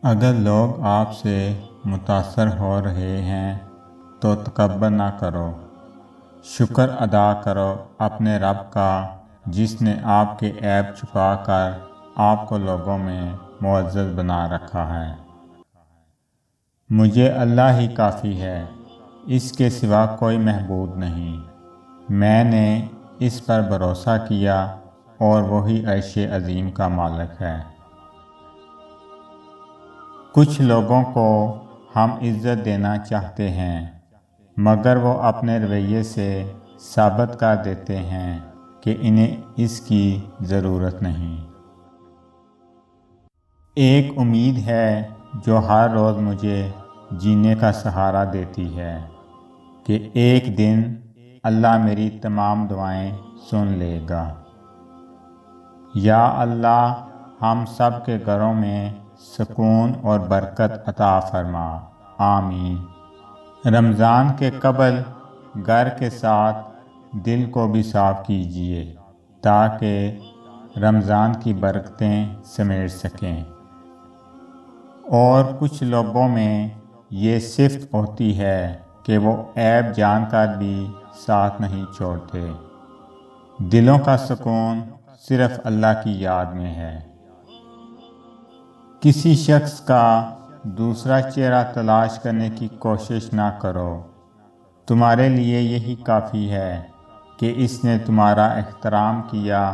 اگر لوگ آپ سے متاثر ہو رہے ہیں تو تکبر نہ کرو، شکر ادا کرو اپنے رب کا جس نے آپ کے عیب چھپا کر آپ کو لوگوں میں معزز بنا رکھا ہے۔ مجھے اللہ ہی کافی ہے، اس کے سوا کوئی معبود نہیں۔ میں نے اس پر بھروسہ کیا اور وہی عرش عظیم کا مالک ہے۔ کچھ لوگوں کو ہم عزت دینا چاہتے ہیں مگر وہ اپنے رویے سے ثابت کر دیتے ہیں کہ انہیں اس کی ضرورت نہیں۔ ایک امید ہے جو ہر روز مجھے جینے کا سہارا دیتی ہے کہ ایک دن اللہ میری تمام دعائیں سن لے گا۔ یا اللہ ہم سب کے گھروں میں سکون اور برکت عطا فرما، آمین۔ رمضان کے قبل گھر کے ساتھ دل کو بھی صاف کیجیے تاکہ رمضان کی برکتیں سمیٹ سکیں۔ اور کچھ لوگوں میں یہ صفت ہوتی ہے کہ وہ عیب جان کر بھی ساتھ نہیں چھوڑتے۔ دلوں کا سکون صرف اللہ کی یاد میں ہے۔ کسی شخص کا دوسرا چہرہ تلاش کرنے کی کوشش نہ کرو، تمہارے لیے یہی کافی ہے کہ اس نے تمہارا احترام کیا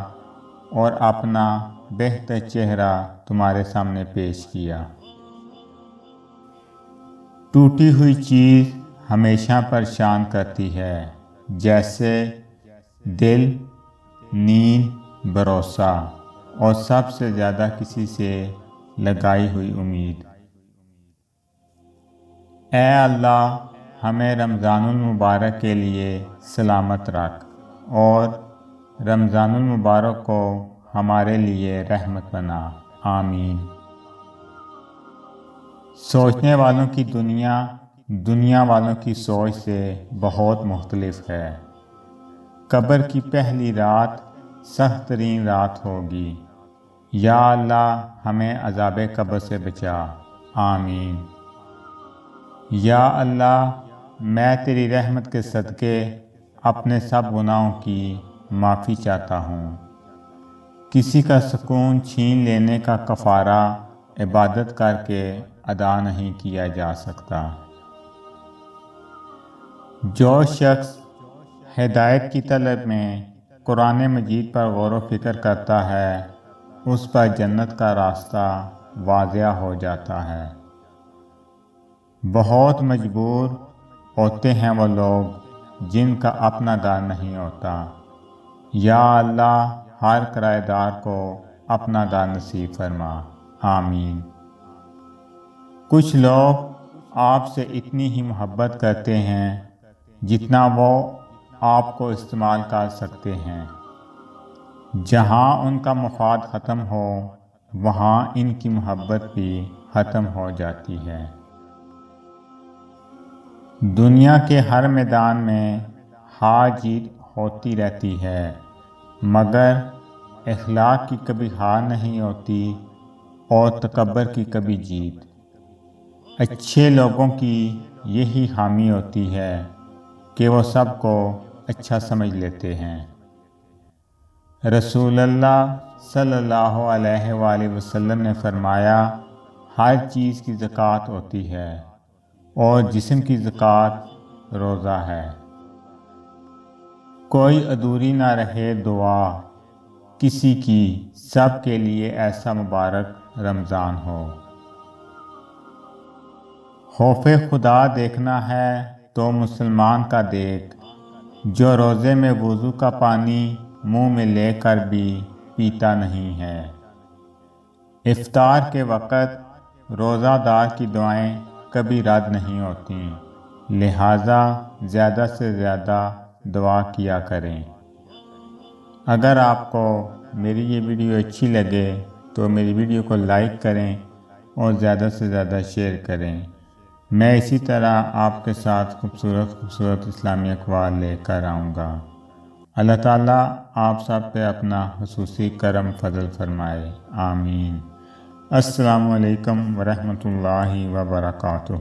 اور اپنا بہتر چہرہ تمہارے سامنے پیش کیا۔ ٹوٹی ہوئی چیز ہمیشہ پریشان کرتی ہے، جیسے دل، نیند، بھروسہ اور سب سے زیادہ کسی سے لگائی ہوئی امید۔ اے اللہ ہمیں رمضان المبارک کے لیے سلامت رکھ اور رمضان المبارک کو ہمارے لیے رحمت بنا، آمین۔ سوچنے والوں کی دنیا والوں کی سوچ سے بہت مختلف ہے۔ قبر کی پہلی رات سخت ترین رات ہوگی۔ یا اللہ ہمیں عذاب قبر سے بچا، آمین۔ یا اللہ میں تیری رحمت کے صدقے اپنے سب گناہوں کی معافی چاہتا ہوں۔ کسی کا سکون چھین لینے کا کفارہ عبادت کر کے ادا نہیں کیا جا سکتا۔ جو شخص ہدایت کی طلب میں قرآن مجید پر غور و فکر کرتا ہے اس پر جنت کا راستہ واضح ہو جاتا ہے۔ بہت مجبور ہوتے ہیں وہ لوگ جن کا اپنا گھر نہیں ہوتا۔ یا اللہ ہر کرایہ دار کو اپنا گھر نصیب فرما، آمین۔ کچھ لوگ آپ سے اتنی ہی محبت کرتے ہیں جتنا وہ آپ کو استعمال کر سکتے ہیں۔ جہاں ان کا مفاد ختم ہو وہاں ان کی محبت بھی ختم ہو جاتی ہے۔ دنیا کے ہر میدان میں ہار جیت ہوتی رہتی ہے مگر اخلاق کی کبھی ہار نہیں ہوتی اور تکبر کی کبھی جیت۔ اچھے لوگوں کی یہی خامی ہوتی ہے کہ وہ سب کو اچھا سمجھ لیتے ہیں۔ رسول اللہ صلی اللہ علیہ وآلہ وسلم نے فرمایا، ہر چیز کی زکوٰۃ ہوتی ہے اور جسم کی زکوٰۃ روزہ ہے۔ کوئی ادھوری نہ رہے دعا کسی کی، سب کے لیے ایسا مبارک رمضان ہو۔ خوف خدا دیکھنا ہے تو مسلمان کا دیکھ، جو روزے میں وضو کا پانی منہ میں لے کر بھی پیتا نہیں ہے۔ افطار کے وقت روزہ دار کی دعائیں کبھی رد نہیں ہوتیں، لہٰذا زیادہ سے زیادہ دعا کیا کریں۔ اگر آپ کو میری یہ ویڈیو اچھی لگے تو میری ویڈیو کو لائک کریں اور زیادہ سے زیادہ شیئر کریں۔ میں اسی طرح آپ کے ساتھ خوبصورت اسلامی اقوال لے کر آؤں گا۔ اللہ تعالیٰ آپ سب پہ اپنا خصوصی کرم فضل فرمائے، آمین۔ السلام علیکم ورحمۃ اللہ وبرکاتہ۔